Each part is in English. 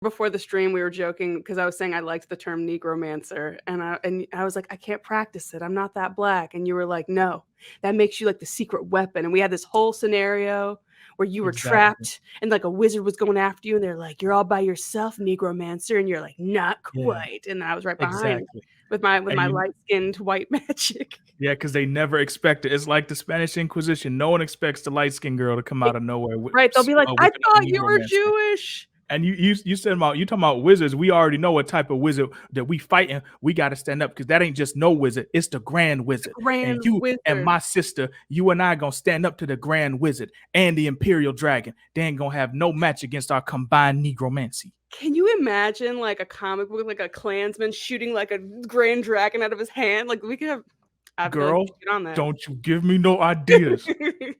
Before the stream, we were joking because I was saying I liked the term Negromancer, and I was like, I can't practice it. I'm not that black, and you were like, no, that makes you like the secret weapon. And we had this whole scenario where you were Exactly. trapped, and like a wizard was going after you, and they're like, you're all by yourself, Negromancer, and you're like, not Yeah, quite. And I was right behind exactly. with And my light skinned white magic. yeah, because they never expect it. It's like the Spanish Inquisition. No one expects the light skinned girl to come out of nowhere Right? They'll be like, I whipping up thought you were Negromancy. Jewish. And you said about you talking about wizards. We already know what type of wizard that we fighting. We got to stand up because that ain't just no wizard. It's the grand wizard. And Grand you and wizard. my sister, you and I gonna stand up to the grand wizard and the imperial dragon. They ain't gonna have no match against our combined negromancy. Can you imagine like a comic book, like a Klansman shooting like a grand dragon out of his hand? Like we could have. I feel like Girl, we should get on that. don't you give me no ideas.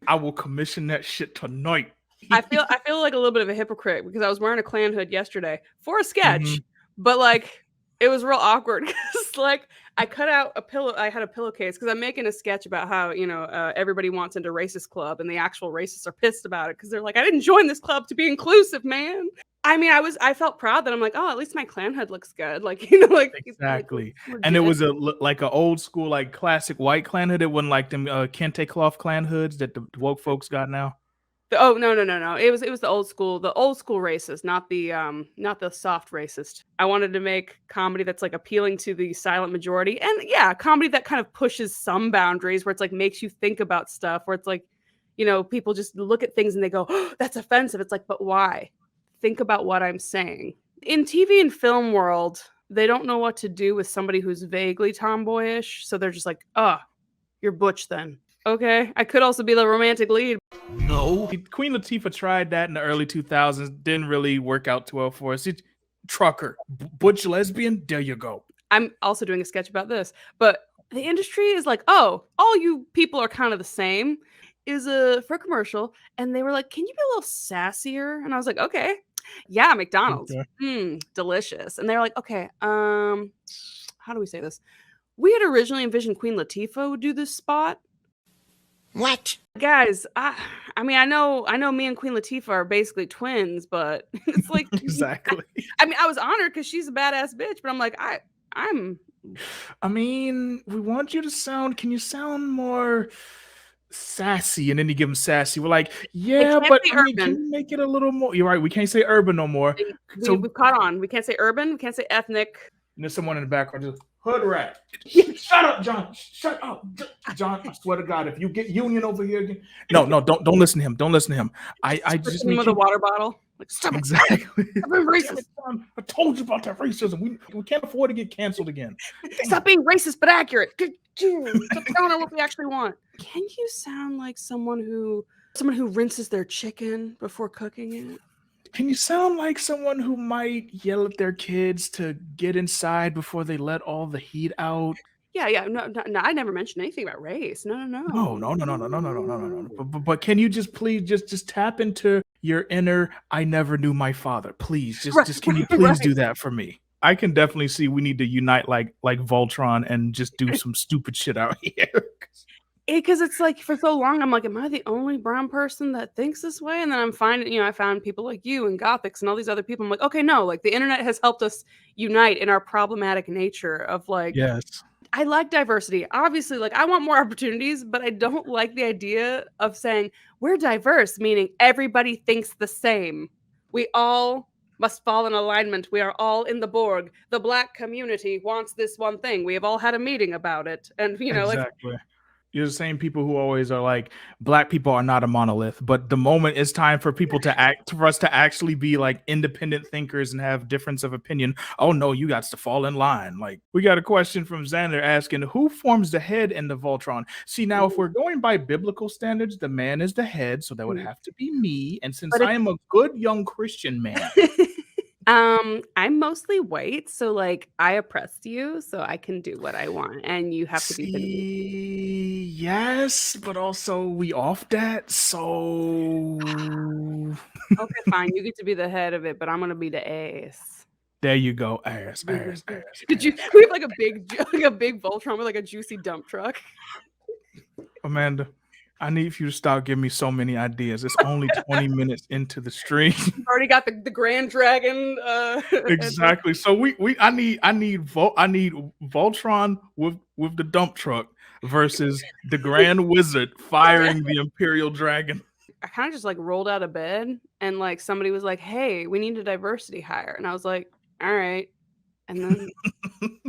I will commission that shit tonight. I feel like a little bit of a hypocrite because I was wearing a Klan hood yesterday for a sketch, Mhm. but like it was real awkward because like I cut out a pillow. I had a pillowcase because I'm making a sketch about how everybody wants into racist club and the actual racists are pissed about it because they're like, I didn't join this club to be inclusive, man. I mean, I felt proud that I'm like, oh, at least my Klan hood looks good, like like Exactly. like, And it legit. was like a old school, like classic white Klan hood. It wasn't like them kente cloth Klan hoods that the woke folks got now. Oh no. It was the old school racist, not the soft racist. I wanted to make comedy that's like appealing to the silent majority, and yeah, comedy that kind of pushes some boundaries where it's like makes you think about stuff. Where it's like, people just look at things and they go, oh, "That's offensive." It's like, but why? Think about what I'm saying. In TV and film world, they don't know what to do with somebody who's vaguely tomboyish, so they're just like, "Oh, you're butch then." Okay, I could also be the romantic lead. No. Queen Latifah tried that in the early 2000s. Didn't really work out too well for us. Trucker, butch lesbian. There you go. I'm also doing a sketch about this, but the industry is like, oh, all you people are kind of the same. Is for a commercial, and they were like, "Can you be a little sassier?" And I was like, "Okay, yeah, McDonald's, Okay. delicious." And they're like, "Okay, how do we say this? We had originally envisioned Queen Latifah would do this spot." What? Guys, I mean, I know me and Queen Latifah are basically twins, but it's like Exactly. I mean, I was honored because she's a badass bitch, but I'm like, I mean, we want you to sound. Can you sound more sassy? And then you give them sassy. We're like, yeah, can't but say I mean, urban. can you make it a little more? You're right. We can't say urban no more. We've caught on. We can't say urban. We can't say ethnic. And there's someone in the background just hood rat. Shut up, John. Shut up, John. I swear to God, if you get Union over here again, no, don't listen to him. Don't listen to him. I just with a water bottle. Like, stop exactly. Stop being racist. I told you about that racism. We can't afford to get canceled again. Stop being racist but accurate. Stop telling her what we actually want. Can you sound like someone who rinses their chicken before cooking it? Can you sound like someone who might yell at their kids to get inside before they let all the heat out? Yeah. No, I never mentioned anything about race. No. No. But can you just please just tap into your inner I never knew my father? Please, just can you please do that for me? I can definitely see we need to unite like Voltron and just do some stupid shit out here. Because it's like for so long, I'm like, am I the only brown person that thinks this way? And then I'm finding, I found people like you and Gothics and all these other people. I'm like, okay, no, like the internet has helped us unite in our problematic nature of like, Yes. I like diversity. Obviously, like I want more opportunities, but I don't like the idea of saying we're diverse, meaning everybody thinks the same. We all must fall in alignment. We are all in the Borg. The Black community wants this one thing. We have all had a meeting about it. And, Exactly. You're the same people who always are like, Black people are not a monolith. But the moment it's time for people for us to actually be like independent thinkers and have difference of opinion, oh no, you got to fall in line. Like, we got a question from Xander asking, who forms the head in the Voltron? See, now if we're going by biblical standards, the man is the head, so that would have to be me. And since I am a good young Christian man. I'm mostly white, so like I oppressed you, so I can do what I want, and you have to be. Yes, but also we off that, so okay, fine. You get to be the head of it, but I'm gonna be the ass. There you go, ass. Did you? We have like a big Voltron with like a juicy dump truck. Amanda, I need you to stop giving me so many ideas. It's only 20 minutes into the stream. Already got the Grand Dragon. Exactly. So I need Voltron with the dump truck versus the Grand Wizard firing the Imperial Dragon. I kind of just like rolled out of bed and like somebody was like, "Hey, we need a diversity hire," and I was like, "All right," and then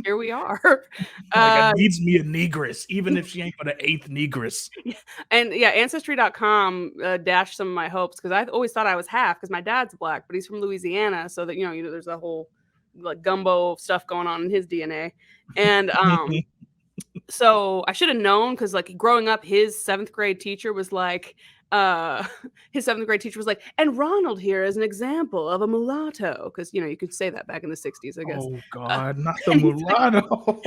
here we are. I needs me a negress, even if she ain't but an 8th negress. And yeah, Ancestry.com dashed some of my hopes because I always thought I was half because my dad's black, but he's from Louisiana, so that there's a whole like gumbo stuff going on in his DNA, and so I should have known because like growing up, his 7th grade teacher was like, and Ronald here is an example of a mulatto because you could say that back in the 60s, I guess. Oh God, not the mulatto.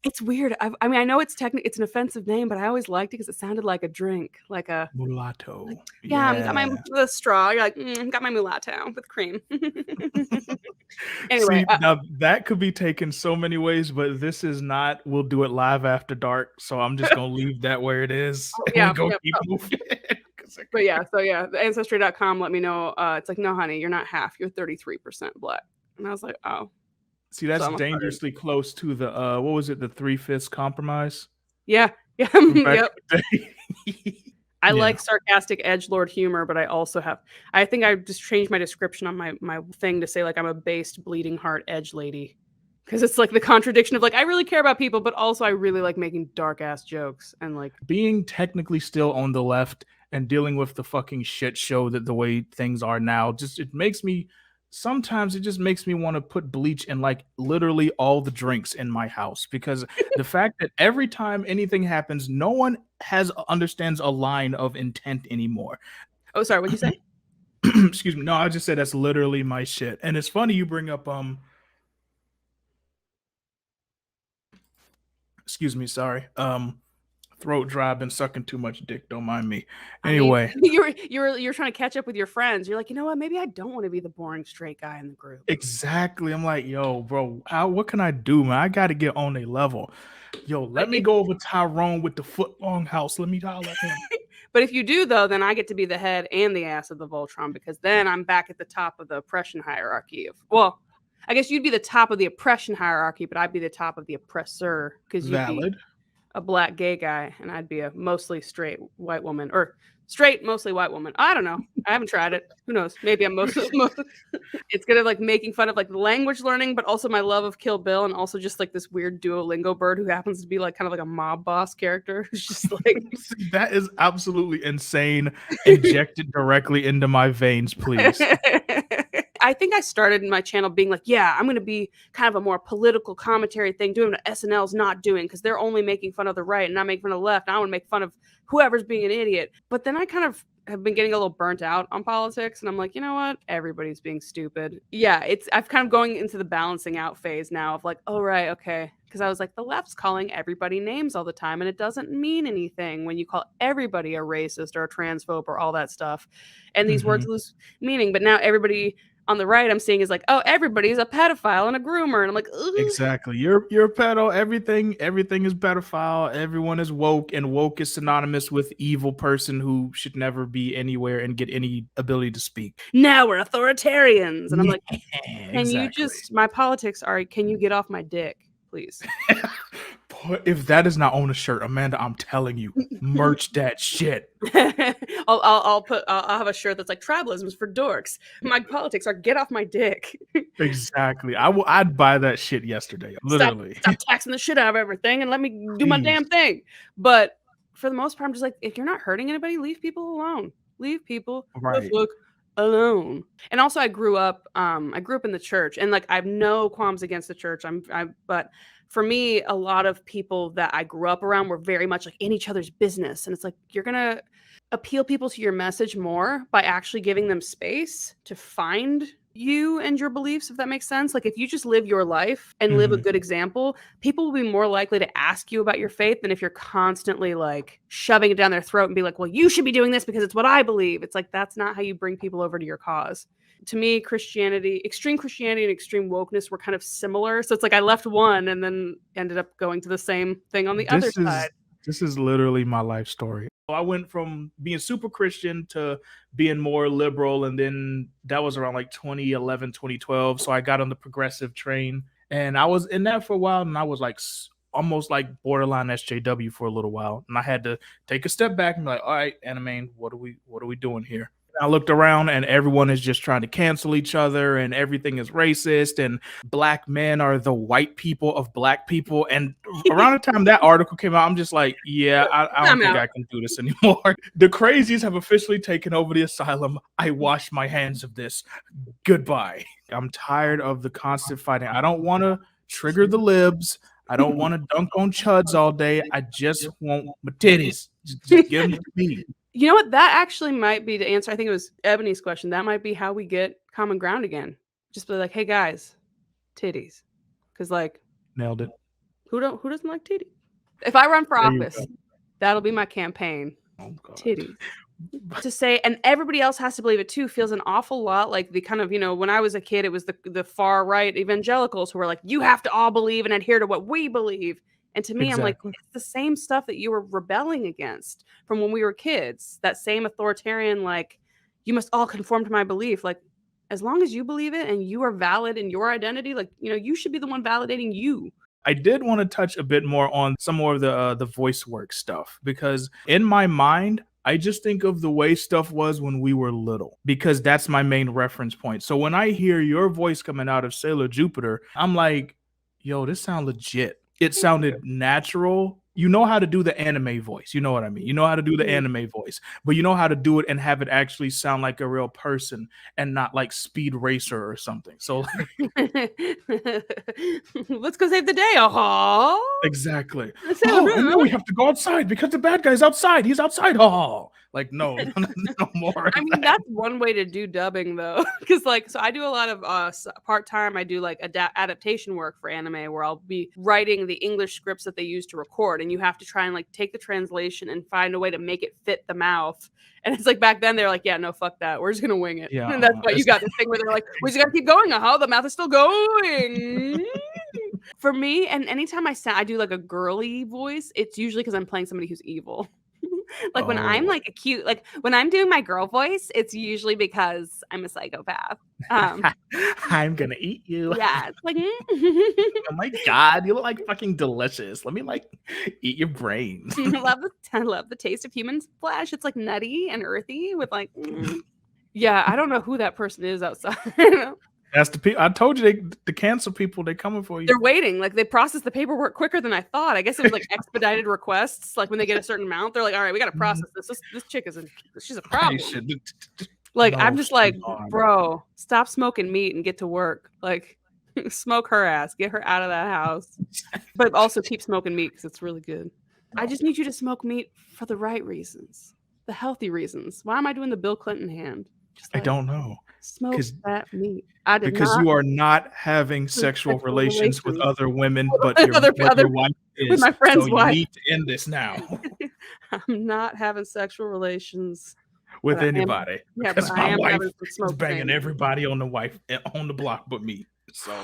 It's weird. I mean, I know it's it's an offensive name, but I always liked it because it sounded like a drink, like a mulatto. yeah. Got my the straw. You're like, got my mulatto with cream. Anyway, see, now that could be taken so many ways, but this is not. We'll do it live after dark, so I'm just gonna leave that where it is. Yeah, keep moving. But yeah, so yeah, the Ancestry.com let me know. It's like, no, honey, you're not half. You're 33% black. And I was like, oh. See, that's dangerously close to the what was it? The 3/5 compromise. Yeah. Yep. I like sarcastic edgelord humor, but I think I just changed my description on my thing to say like I'm a based bleeding heart edge lady. Because it's like the contradiction of like I really care about people, but also I really like making dark ass jokes and like being technically still on the left and dealing with the fucking shit show that the way things are now. Sometimes it just makes me want to put bleach in like literally all the drinks in my house, because the fact that every time anything happens, no one understands a line of intent anymore. Oh, sorry, what'd you say? Excuse me. No, I just said that's literally my shit. And it's funny you bring up excuse me, sorry. Throat dry, been sucking too much dick, don't mind me. Anyway, I mean, you're trying to catch up with your friends. You're like, you know what, maybe I don't want to be the boring straight guy in the group. Exactly. I'm like, yo, bro, what can I do, man? I gotta get on a level. Yo, let me go over Tyrone with the foot-long house. Let me holler at him. But if you do, though, then I get to be the head and the ass of the Voltron, because then I'm back at the top of the oppression hierarchy well, I guess you'd be the top of the oppression hierarchy, but I'd be the top of the oppressor, because you'd be a black gay guy and I'd be a mostly straight white woman, or straight mostly white woman. I don't know. I haven't tried it. Who knows? Maybe I'm mostly it's good at like making fun of like the language learning, but also my love of Kill Bill, and also just like this weird Duolingo bird who happens to be like kind of like a mob boss character who's just like that is absolutely insane. Injected directly into my veins, please. I think I started in my channel being like, yeah, I'm going to be kind of a more political commentary thing, doing what SNL's not doing because they're only making fun of the right and not making fun of the left. I want to make fun of whoever's being an idiot. But then I kind of have been getting a little burnt out on politics, and I'm like, you know what? Everybody's being stupid. Yeah, I've kind of going into the balancing out phase now of like, oh, right, okay. Because I was like, the left's calling everybody names all the time, and it doesn't mean anything when you call everybody a racist or a transphobe or all that stuff. And these words lose meaning. But now everybody on the right I'm seeing is like, oh, everybody's a pedophile and a groomer, and I'm like, ugh. Exactly, you're a pedo. Everything is pedophile. Everyone is woke, and woke is synonymous with evil person who should never be anywhere and get any ability to speak. Now we're authoritarians, and I'm like, can you just, my politics are, can you get off my dick, please? If that is not on a shirt, Amanda, I'm telling you, merch that shit. I'll have a shirt that's like, tribalism is for dorks. My politics are get off my dick. Exactly. I'd buy that shit yesterday. Literally. Stop taxing the shit out of everything and let me do my damn thing. But for the most part, I'm just like, if you're not hurting anybody, leave people alone. Leave people the fuck alone. And also I grew up in the church, and like I have no qualms against the church. But for me, a lot of people that I grew up around were very much like in each other's business. And it's like, you're going to appeal people to your message more by actually giving them space to find you and your beliefs, if that makes sense. Like if you just live your life and live a good example, people will be more likely to ask you about your faith than if you're constantly like shoving it down their throat and be like, well, you should be doing this because it's what I believe. It's like, that's not how you bring people over to your cause. To me, extreme Christianity and extreme wokeness were kind of similar. So it's like I left one and then ended up going to the same thing on the other side. This is literally my life story. I went from being super Christian to being more liberal, and then that was around like 2011, 2012. So I got on the progressive train, and I was in that for a while, and I was like almost like borderline SJW for a little while, and I had to take a step back and be like, all right, anime, what are we doing here? I looked around and everyone is just trying to cancel each other and everything is racist and black men are the white people of black people. And around the time that article came out, I'm just like, yeah, I don't think I can do this anymore. The crazies have officially taken over the asylum. I wash my hands of this. Goodbye. I'm tired of the constant fighting. I don't want to trigger the libs. I don't want to dunk on chuds all day. I just want my titties. Just give them to me. You know what? That actually might be to answer. I think it was Ebony's question. That might be how we get common ground again. Just be like, hey guys, titties. Because like, nailed it. Who doesn't like titties? If I run for office, that'll be my campaign. Oh, God. Titties. To say, and everybody else has to believe it too, feels an awful lot like the kind of, when I was a kid, it was the far right evangelicals who were like, you have to all believe and adhere to what we believe. And to me, I'm like, it's the same stuff that you were rebelling against from when we were kids. That same authoritarian, like, you must all conform to my belief. Like, as long as you believe it and you are valid in your identity, like, you should be the one validating you. I did want to touch a bit more on some more of the voice work stuff, because in my mind, I just think of the way stuff was when we were little, because that's my main reference point. So when I hear your voice coming out of Sailor Jupiter, I'm like, yo, this sounds legit. It sounded natural. You know how to do the anime voice. You know what I mean? You know how to do the anime voice, but you know how to do it and have it actually sound like a real person and not like Speed Racer or something. So let's go save the day. Exactly. Oh, and now we have to go outside because the bad guy's outside. He's outside. Like, no more. I mean, that's one way to do dubbing though. Because so I do a lot of part-time. I do like adaptation work for anime where I'll be writing the English scripts that they use to record. And you have to try and like take the translation and find a way to make it fit the mouth. And it's like back then they're like, yeah, no, fuck that. We're just gonna wing it. Yeah, and that's why you got this thing where they're like, we just gotta keep going. The mouth is still going. For me, and anytime I do like a girly voice, it's usually because I'm playing somebody who's evil. Like when I'm like a cute, like when I'm doing my girl voice, it's usually because I'm a psychopath. I'm gonna eat you. Yeah, it's like, oh my God, you look like fucking delicious. Let me like eat your brains. I love the taste of human flesh. It's like nutty and earthy with like, yeah. I don't know who that person is outside. That's the people. I told you the cancer people. They're coming for you. They're waiting. Like they process the paperwork quicker than I thought. I guess it was like expedited requests. Like when they get a certain amount, they're like, "All right, we got to process this. This chick she's a problem." Like I'm just like, bro, stop smoking meat and get to work. Like smoke her ass. Get her out of that house. But also keep smoking meat because it's really good. I just need you to smoke meat for the right reasons, the healthy reasons. Why am I doing the Bill Clinton hand? I don't know. Smoke that meat. Because you are not having sexual relations with other women, but your wife is. With my friend's wife. You need to end this now. I'm not having sexual relations with anybody. Because my wife is banging everybody on the block but me. So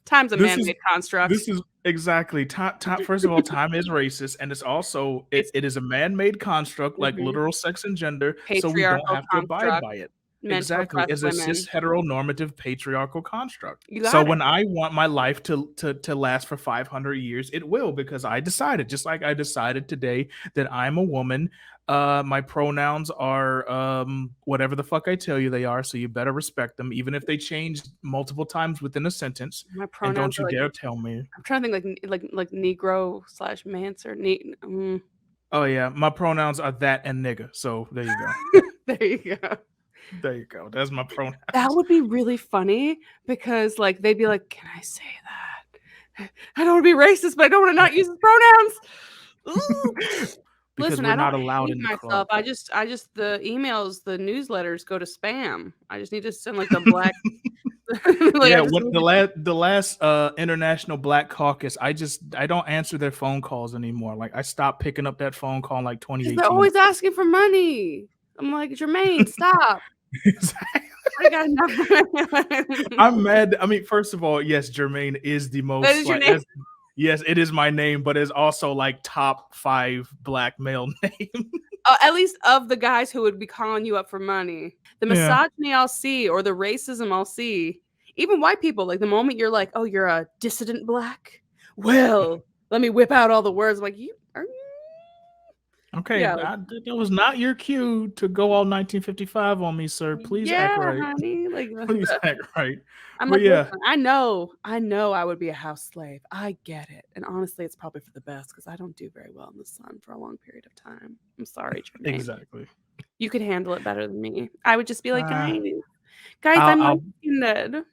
time's a man-made construct. This is exactly time. First of all, time is racist, and it's also it is a man-made construct, like literal sex and gender. So we don't have to abide by it. Exactly, it's a cis heteronormative patriarchal construct. So when I want my life to last for 500 years, it will, because I decided, just like I decided today that I'm a woman. My pronouns are whatever the fuck I tell you they are, so you better respect them, even if they change multiple times within a sentence. My pronouns, and don't you dare tell me. I'm trying to think like Negro / Mancer. Oh yeah, my pronouns are that and nigga. So there you go. There you go. There you go. That's my pronoun. That would be really funny because like they'd be like, "Can I say that? I don't want to be racist, but I don't want to not use his pronouns." Listen, we're not allowed in the club. I just the emails, the newsletters go to spam. I just need to send like the black. The last International Black Caucus, I don't answer their phone calls anymore. Like I stopped picking up that phone call in like 2018. They're always asking for money. I'm like, Jermaine, stop. I got enough. I'm mad. I mean, first of all, yes, Jermaine is the most. Yes, it is my name, but it's also like top 5 black male name. At least of the guys who would be calling you up for money. The Yeah. misogyny I'll see, or the racism I'll see. Even white people, like the moment you're like, oh, you're a dissident black? Well, let me whip out all the words. I'm like, you are. Okay, Yeah. that was not your cue to go all 1955 on me, sir. Please act right. Honey. Like, Please act right. I'm But like, yeah. listen, I know I would be a house slave. I get it. And honestly, it's probably for the best because I don't do very well in the sun for a long period of time. I'm sorry, Jermaine. Exactly. You could handle it better than me. I would just be like, guys, I'll- I'm dead.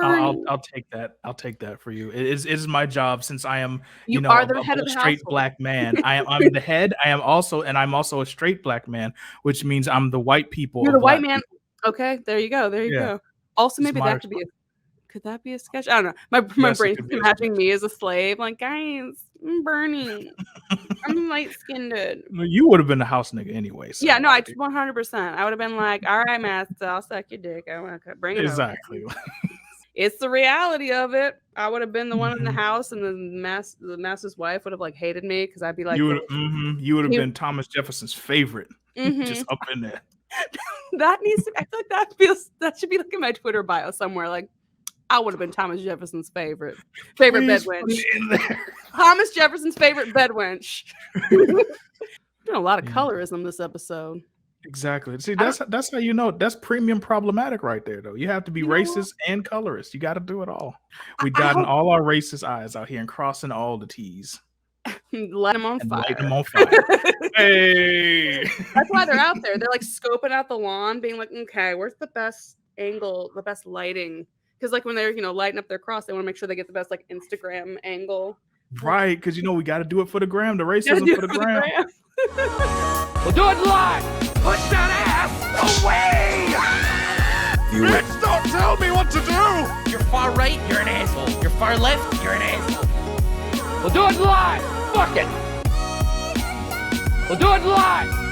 I'll take that. I'll take that for you. It is my job since I am, You are the a head of the straight household. black man. I'm the head. I'm also a straight black man, which means I'm the white people. You're of the white black man. people. Okay, there you go. There you Yeah. go. Also, It's maybe my that could that be a sketch? I don't know. My Yes, it brain's could be a imagining me as a slave. Like, guys, I'm burning. I'm light skinned. Well, you would have been a house nigga anyway. So Yeah, no, I 100%. I would have been like, all right, master, I'll suck your dick. I want to bring it over. Exactly. It's the reality of it. I would have been the one in the Mhm. house, and the master's wife would have like hated me because I'd be like, you would have been Thomas Jefferson's favorite. Mhm. Just up in there. That needs to. I feel like that should be like in my Twitter bio somewhere. Like, I would have been Thomas Jefferson's favorite bed Please put wench. it in there. Thomas Jefferson's favorite bed wench. Doing a lot of Yeah. colorism this episode. Exactly. See, that's how you know that's premium problematic right there, though. You have to be racist and colorist. You got to do it all. We dotting all our racist I's out here and crossing all the T's. Light them on fire. Light them on fire. Hey. That's why they're out there. They're like scoping out the lawn, being like, okay, where's the best angle, the best lighting? Because like when they're lighting up their cross, they want to make sure they get the best like Instagram angle. Right, because we got to do it for the gram. The racism for the gram. We'll do it live. Push that ass away. Bitch, don't tell me what to do. You're far right, you're an asshole. You're far left, you're an asshole. We'll do it live. Fuck it. We'll do it live.